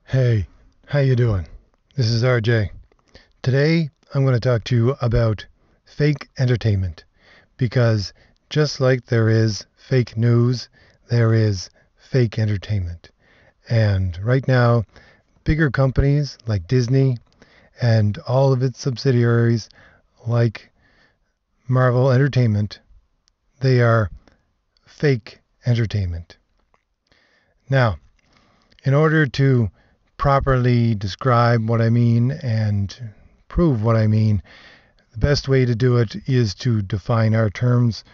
Hey, how you doing? This is RJ. Today I'm going to talk to you about fake entertainment because just like there is fake news, there is fake entertainment. And right now, bigger companies like Disney and all of its subsidiaries like Marvel Entertainment, they are fake entertainment. Now, in order to properly describe what I mean and prove what I mean, the best way to do it is to define our terms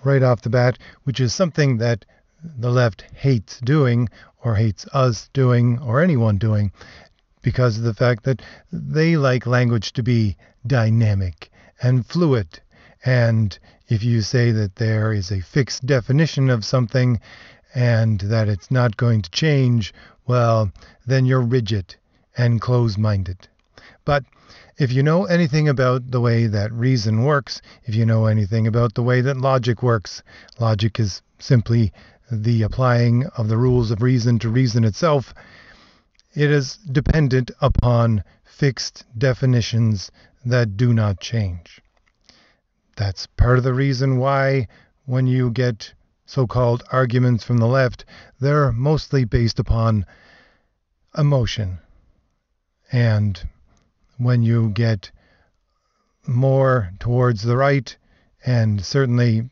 right off the bat, which is something that the left hates doing or hates us doing or anyone doing because of the fact that they like language to be dynamic and fluid. And if you say that there is a fixed definition of something and that it's not going to change, well, then you're rigid and close minded. But if you know anything about the way that reason works, if you know anything about the way that logic works, logic is simply the applying of the rules of reason to reason itself. It is dependent upon fixed definitions that do not change. That's part of the reason why when you get so-called arguments from the left, they're mostly based upon emotion. And when you get more towards the right, and certainly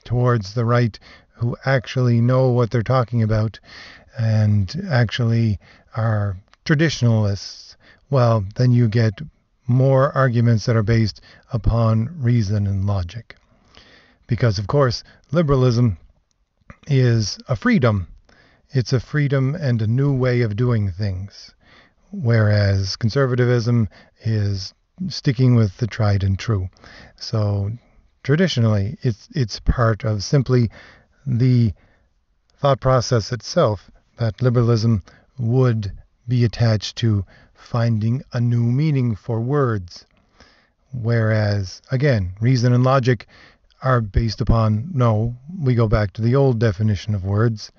towards the right who actually know what they're talking about and actually are traditionalists, well, then you get more arguments that are based upon reason and logic. Because, of course, liberalism is a freedom. It's a freedom and a new way of doing things, whereas conservatism is sticking with the tried and true. So traditionally, it's part of simply the thought process itself that liberalism would be attached to finding a new meaning for words, whereas, again, reason and logic are based upon, no, we go back to the old definition of words.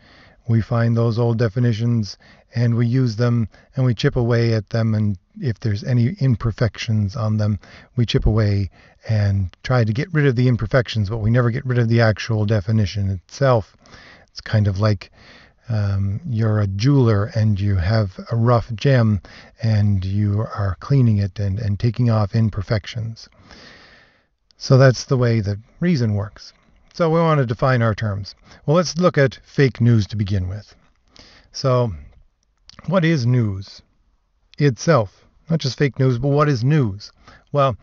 We find those old definitions and we use them and we chip away at them. And if there's any imperfections on them, we chip away and try to get rid of the imperfections, but we never get rid of the actual definition itself. It's kind of like you're a jeweler and you have a rough gem and you are cleaning it and taking off imperfections. So that's the way that reason works. So we want to define our terms. Well, let's look at fake news to begin with. So what is news itself? Not just fake news, but what is news? Well,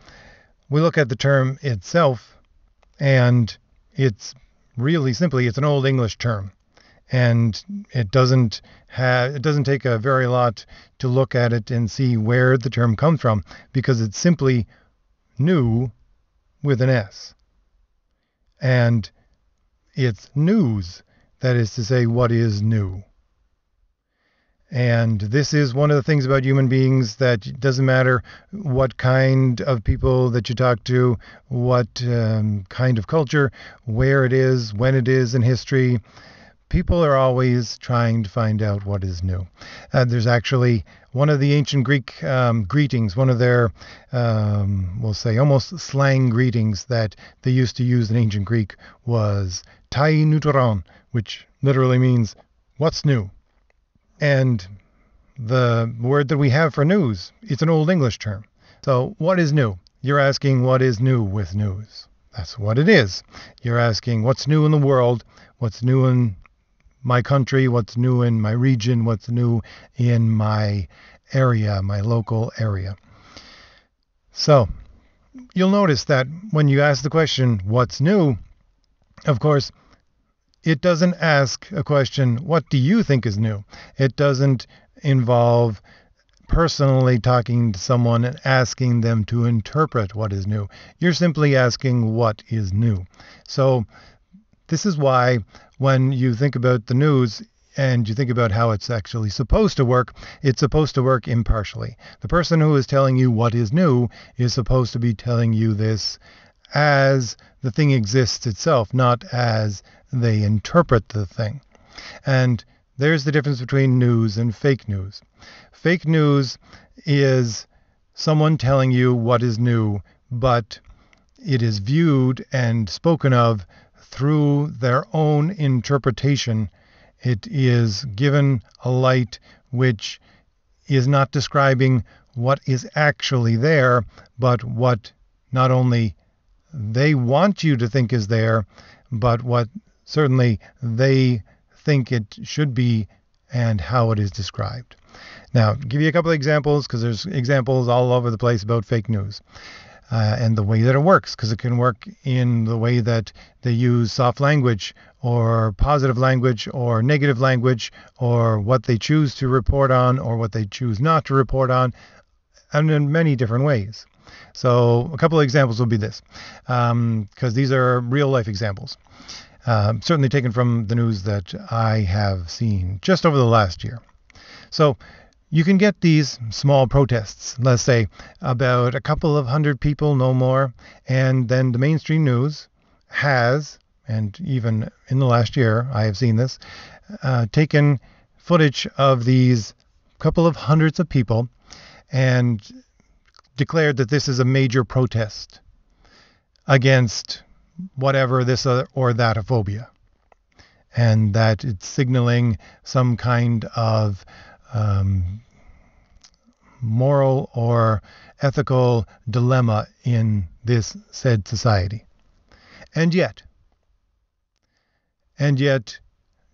we look at the term itself, and it's really simply, it's an old English term. And it doesn't take a very lot to look at it and see where the term comes from, because it's simply new with an S. And it's news, that is to say, what is new. And this is one of the things about human beings that it doesn't matter what kind of people that you talk to, what kind of culture, where it is, when it is in history. People are always trying to find out what is new. There's actually one of the ancient Greek greetings, one of their, we'll say, almost slang greetings that they used to use in ancient Greek was tai neutron, which literally means, what's new? And the word that we have for news, it's an old English term. So what is new? You're asking what is new with news. That's what it is. You're asking what's new in the world, what's new in my country, what's new in my region, what's new in my area, my local area. So you'll notice that when you ask the question, what's new, of course, it doesn't ask a question, what do you think is new? It doesn't involve personally talking to someone and asking them to interpret what is new. You're simply asking what is new. So this is why when you think about the news and you think about how it's actually supposed to work, it's supposed to work impartially. The person who is telling you what is new is supposed to be telling you this as the thing exists itself, not as they interpret the thing. And There's the difference between news and fake news. Fake news is someone telling you what is new, but it is viewed and spoken of through their own interpretation. It is given a light which is not describing what is actually there, but what not only they want you to think is there, but what certainly they think it should be and how it is described. Now, I'll give you a couple of examples because there's examples all over the place about fake news. And the way that it works, because it can work in the way that they use soft language or positive language or negative language or what they choose to report on or what they choose not to report on, and in many different ways. So a couple of examples will be this, because these are real life examples, certainly taken from the news that I have seen just over the last year. So you can get these small protests, let's say about a couple of hundred people, no more, and then the mainstream news has, and even in the last year I have seen this, taken footage of these couple of hundreds of people and declared that this is a major protest against whatever this or that phobia, and that it's signaling some kind of moral or ethical dilemma in this said society. And yet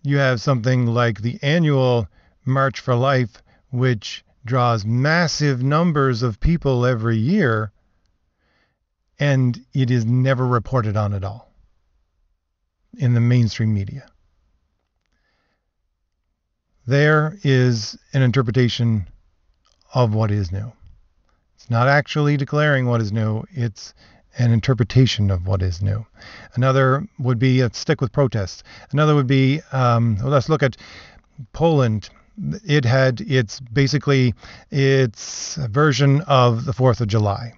you have something like the annual March for Life, which draws massive numbers of people every year, and it is never reported on at all in the mainstream media. There is an interpretation of what is new. It's not actually declaring what is new, it's an interpretation of what is new. Another would be, let's stick with protests. Another would be, let's look at Poland. It had its version of the 4th of July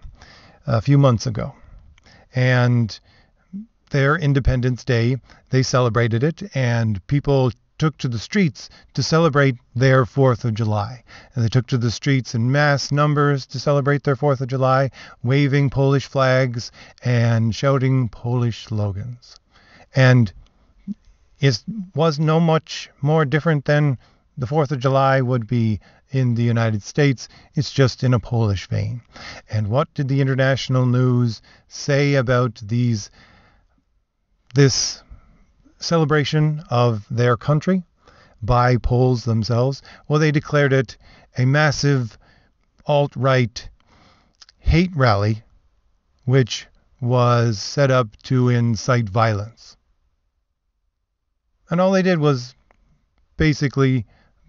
a few months ago. And their Independence Day, they celebrated it, and people took to the streets to celebrate their 4th of July. And they took to the streets in mass numbers to celebrate their 4th of July, waving Polish flags and shouting Polish slogans. And it was no much more different than the 4th of July would be in the United States. It's just in a Polish vein. And what did the international news say about this celebration of their country by Poles themselves? Well, they declared it a massive alt-right hate rally, which was set up to incite violence. And all they did was basically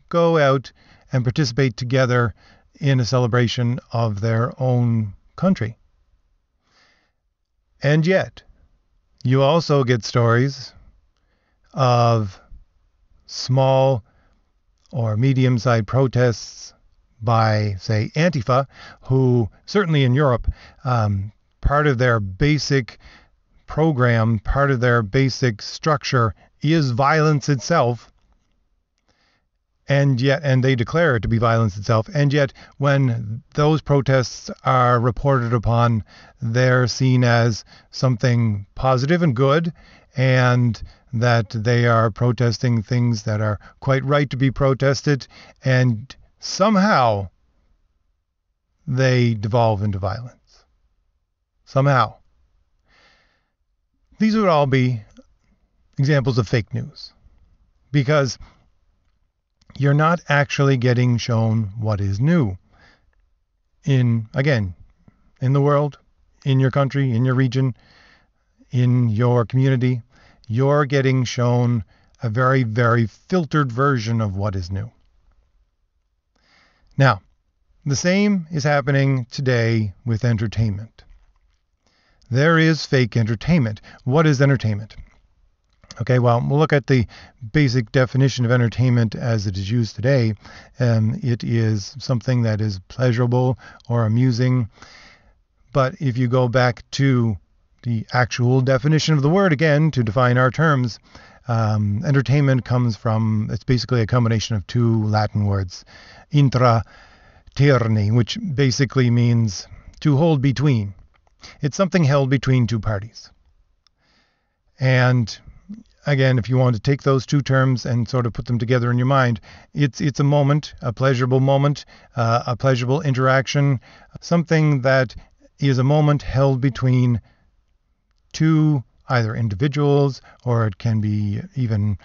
go out and participate together in a celebration of their own country. And yet, you also get stories of small or medium-sized protests by, say, Antifa, who certainly in Europe, part of their basic program, part of their basic structure is violence itself. And they declare it to be violence itself. And yet, when those protests are reported upon, they're seen as something positive and good, and that they are protesting things that are quite right to be protested, and somehow they devolve into violence. Somehow. These would all be examples of fake news, because you're not actually getting shown what is new in the world, in your country, in your region, in your community. You're getting shown a very, very filtered version of what is new. Now, the same is happening today with entertainment. There is fake entertainment. What is entertainment? Okay, well, we'll look at the basic definition of entertainment as it is used today. It is something that is pleasurable or amusing. But if you go back to the actual definition of the word, again, to define our terms, entertainment comes from, it's basically a combination of two Latin words, intra terni, which basically means to hold between. It's something held between two parties. And again, if you want to take those two terms and sort of put them together in your mind, it's a moment, a pleasurable moment, a pleasurable interaction, something that is a moment held between two either individuals, or it can be even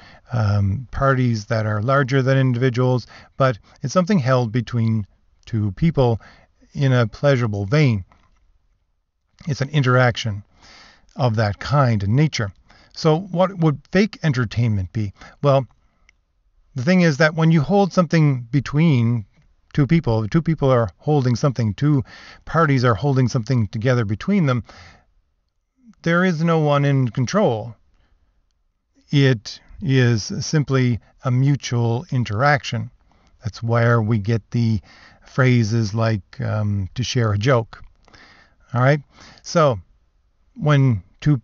parties that are larger than individuals, but it's something held between two people in a pleasurable vein. It's an interaction of that kind in nature. So what would fake entertainment be? Well, the thing is that when you hold something between two people are holding something, two parties are holding something together between them, there is no one in control. It is simply a mutual interaction. That's where we get the phrases like to share a joke. All right. So when two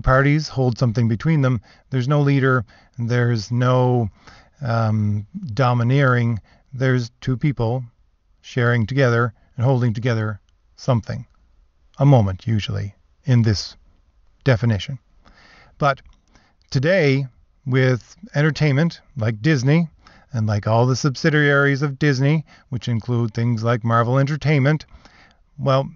parties hold something between them, there's no leader, there's no domineering. There's two people sharing together and holding together something, a moment usually, in this definition. But today, with entertainment like Disney and like all the subsidiaries of Disney, which include things like Marvel Entertainment, well,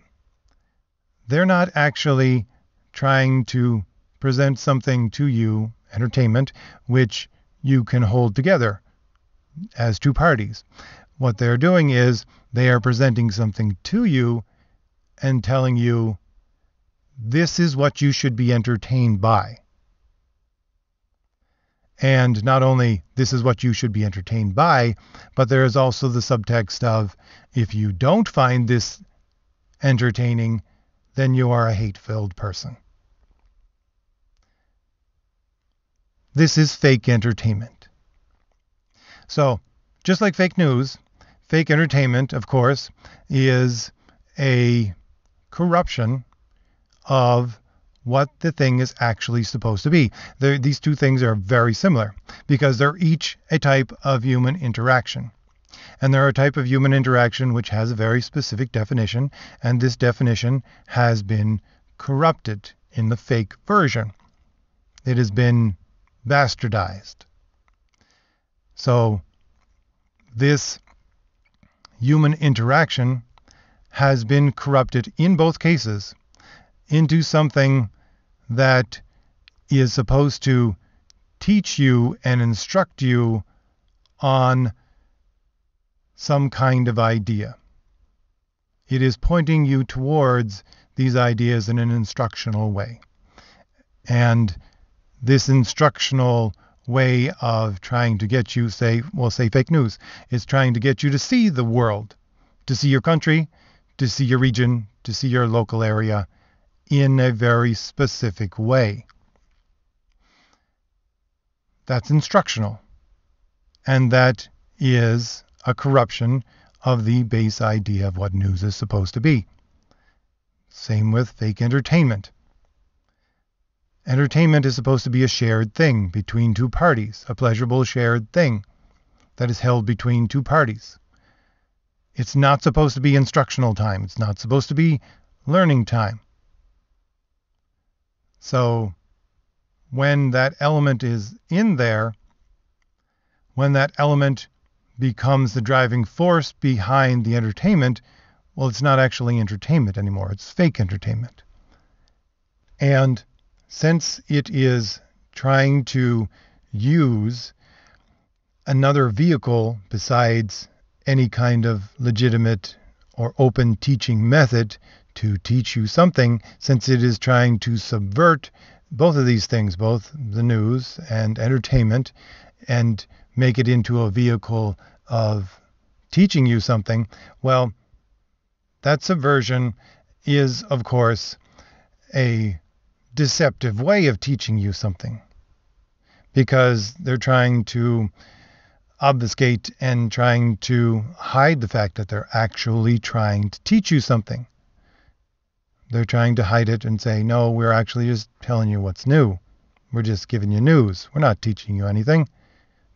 they're not actually trying to present something to you, entertainment, which you can hold together as two parties. What they're doing is they are presenting something to you and telling you, this is what you should be entertained by. And not only this is what you should be entertained by, but there is also the subtext of, if you don't find this entertaining, then you are a hate-filled person. This is fake entertainment. So, just like fake news, fake entertainment, of course, is a corruption of what the thing is actually supposed to be. These two things are very similar because they're each a type of human interaction. And they're a type of human interaction which has a very specific definition, and this definition has been corrupted in the fake version. It has been bastardized. So this human interaction has been corrupted in both cases into something that is supposed to teach you and instruct you on some kind of idea. It is pointing you towards these ideas in an instructional way. And this instructional way of trying to get you, say fake news, is trying to get you to see the world, to see your country, to see your region, to see your local area in a very specific way. That's instructional. And that is a corruption of the base idea of what news is supposed to be. Same with fake entertainment. Entertainment is supposed to be a shared thing between two parties, a pleasurable shared thing that is held between two parties. It's not supposed to be instructional time. It's not supposed to be learning time. So when that element is in there, when that element becomes the driving force behind the entertainment, well, it's not actually entertainment anymore. It's fake entertainment. And since it is trying to use another vehicle besides any kind of legitimate or open teaching method to teach you something, since it is trying to subvert both of these things, both the news and entertainment, and make it into a vehicle of teaching you something, well, that subversion is, of course, a deceptive way of teaching you something, because they're trying to obfuscate and trying to hide the fact that they're actually trying to teach you something. They're trying to hide it and say, no, we're actually just telling you what's new. We're just giving you news. We're not teaching you anything.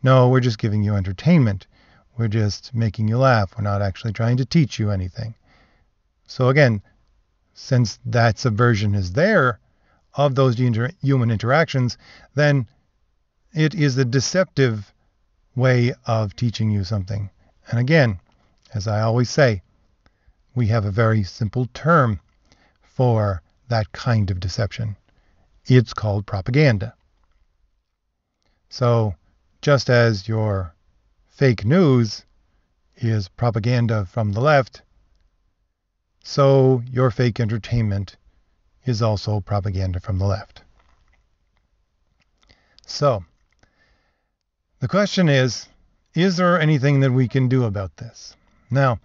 No, we're just giving you entertainment. We're just making you laugh. We're not actually trying to teach you anything. So again, since that subversion is there of those human interactions, then it is a deceptive way of teaching you something. And again, as I always say, we have a very simple term for that kind of deception. It's called propaganda. So just as your fake news is propaganda from the left, so your fake entertainment is also propaganda from the left. So the question is there anything that we can do about this? Now,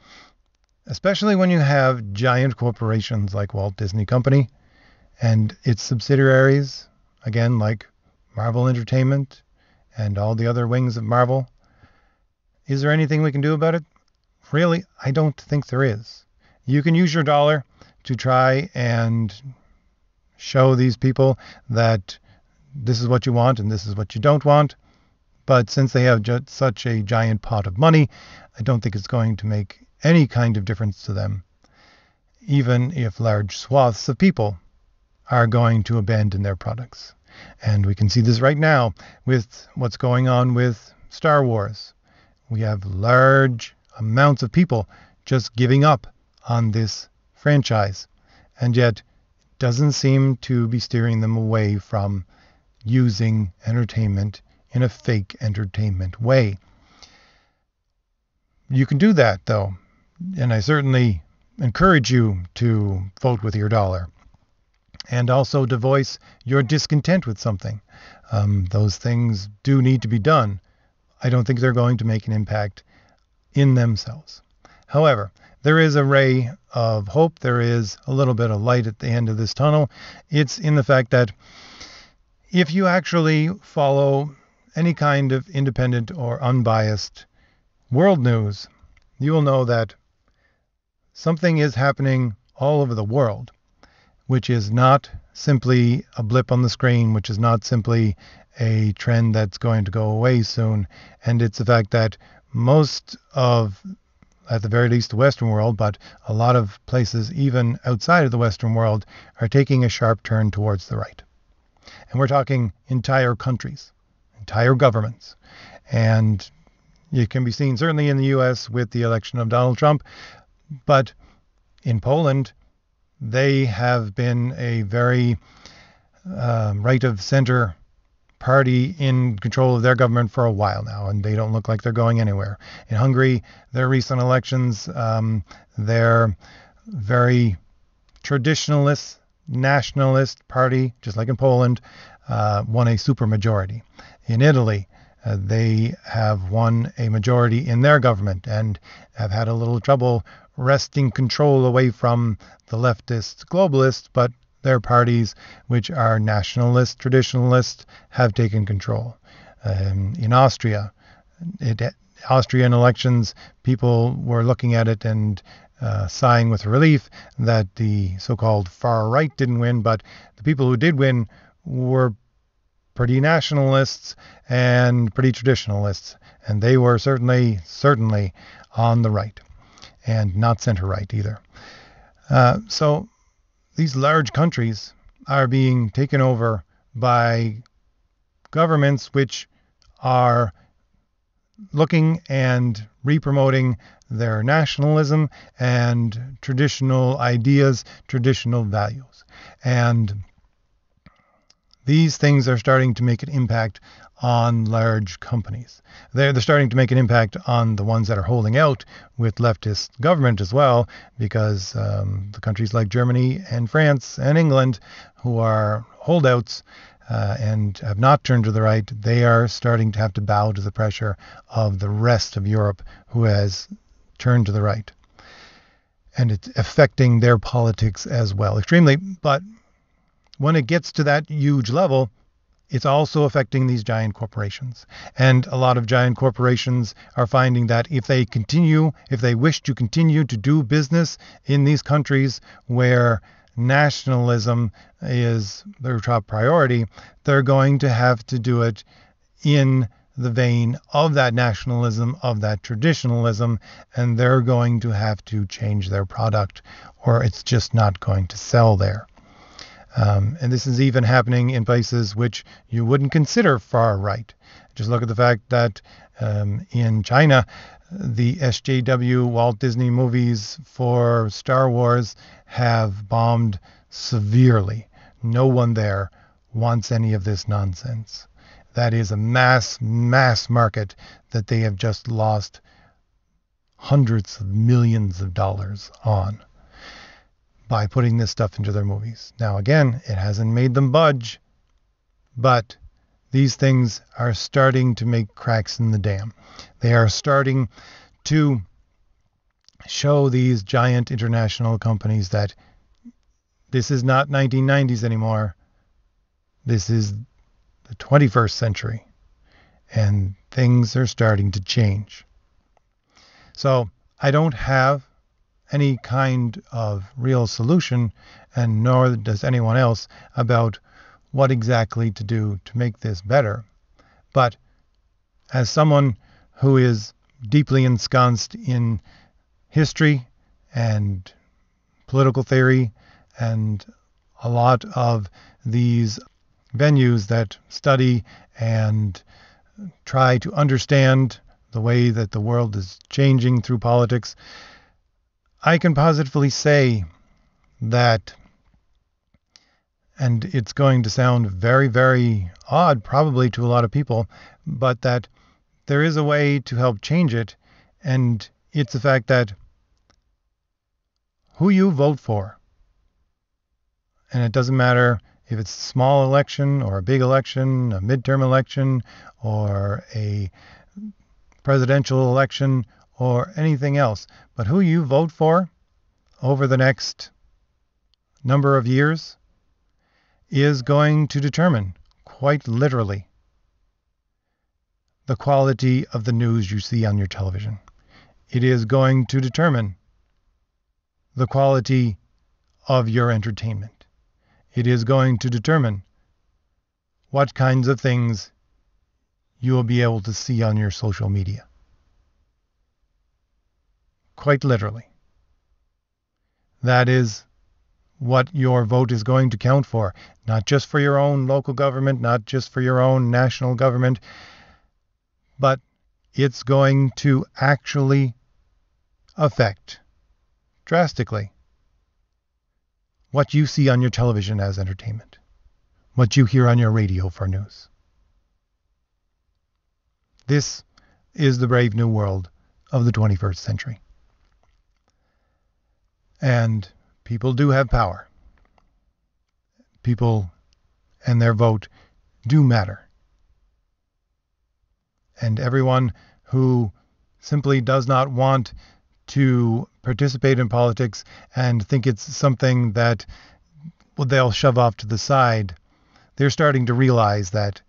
especially when you have giant corporations like Walt Disney Company and its subsidiaries, again, like Marvel Entertainment and all the other wings of Marvel, is there anything we can do about it? Really, I don't think there is. You can use your dollar to try and show these people that this is what you want and this is what you don't want. But since they have such a giant pot of money, I don't think it's going to make any kind of difference to them, even if large swaths of people are going to abandon their products. And we can see this right now with what's going on with Star Wars. We have large amounts of people just giving up on this franchise, and yet it doesn't seem to be steering them away from using entertainment in a fake entertainment way. You can do that, though, and I certainly encourage you to vote with your dollar and also to voice your discontent with something. Those things do need to be done. I don't think they're going to make an impact in themselves. However, there is a ray of hope. There is a little bit of light at the end of this tunnel. It's in the fact that if you actually follow any kind of independent or unbiased world news, you will know that something is happening all over the world, which is not simply a blip on the screen, which is not simply a trend that's going to go away soon. And it's the fact that most of, at the very least, the Western world, but a lot of places even outside of the Western world are taking a sharp turn towards the right. And we're talking entire countries, entire governments. And it can be seen certainly in the U.S. with the election of Donald Trump, but in Poland, they have been a very right-of-center party in control of their government for a while now, and they don't look like they're going anywhere. In Hungary, their recent elections, they're very traditionalist, nationalist party, just like in Poland, won a supermajority. In Italy, they have won a majority in their government and have had a little trouble wresting control away from the leftist globalists, but their parties, which are nationalist, traditionalist, have taken control. In Austria, Austrian elections, people were looking at it and sighing with relief that the so-called far right didn't win, but the people who did win were pretty nationalists and pretty traditionalists, and they were certainly on the right, and not center-right either. So these large countries are being taken over by governments which are looking and re-promoting their nationalism and traditional ideas, traditional values. And these things are starting to make an impact on large companies. They're starting to make an impact on the ones that are holding out with leftist government as well, because the countries like Germany and France and England, who are holdouts and have not turned to the right, they are starting to have to bow to the pressure of the rest of Europe, who has turned to the right. And it's affecting their politics as well, extremely. But when it gets to that huge level, it's also affecting these giant corporations. And a lot of giant corporations are finding that if they wish to continue to do business in these countries where nationalism is their top priority, they're going to have to do it in the vein of that nationalism, of that traditionalism, and they're going to have to change their product or it's just not going to sell there. And this is even happening in places which you wouldn't consider far right. Just look at the fact that in China, the SJW Walt Disney movies for Star Wars have bombed severely. No one there wants any of this nonsense. That is a mass market that they have just lost hundreds of millions of dollars on by putting this stuff into their movies. Now, again, it hasn't made them budge, but these things are starting to make cracks in the dam. They are starting to show these giant international companies that this is not 1990s anymore. This is the 21st century, and things are starting to change. So I don't have any kind of real solution, and nor does anyone else, about what exactly to do to make this better. But as someone who is deeply ensconced in history and political theory and a lot of these venues that study and try to understand the way that the world is changing through politics, I can positively say that, and it's going to sound very, very odd probably to a lot of people, but that there is a way to help change it, and it's the fact that who you vote for, and it doesn't matter if it's a small election or a big election, a midterm election, or a presidential election, or anything else, but who you vote for over the next number of years is going to determine, quite literally, the quality of the news you see on your television. It is going to determine the quality of your entertainment. It is going to determine what kinds of things you will be able to see on your social media. Quite literally. That is what your vote is going to count for. Not just for your own local government, not just for your own national government, but it's going to actually affect drastically what you see on your television as entertainment, what you hear on your radio for news. This is the brave new world of the 21st century. And people do have power. People and their vote do matter. And everyone who simply does not want to participate in politics and think it's something that they'll shove off to the side, they're starting to realize that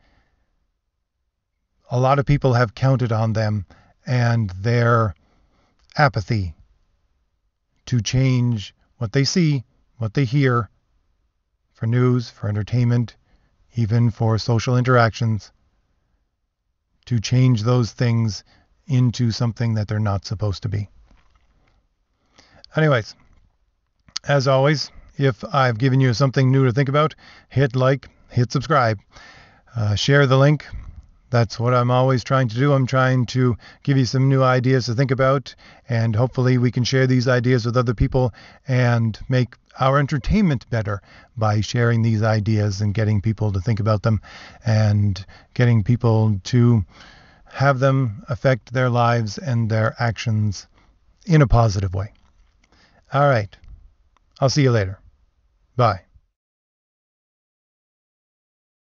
a lot of people have counted on them and their apathy to change what they see, what they hear, for news, for entertainment, even for social interactions, to change those things into something that they're not supposed to be. Anyways, as always, if I've given you something new to think about, hit like, hit subscribe, share the link. That's what I'm always trying to do. I'm trying to give you some new ideas to think about, and hopefully we can share these ideas with other people and make our entertainment better by sharing these ideas and getting people to think about them and getting people to have them affect their lives and their actions in a positive way. All right. I'll see you later. Bye.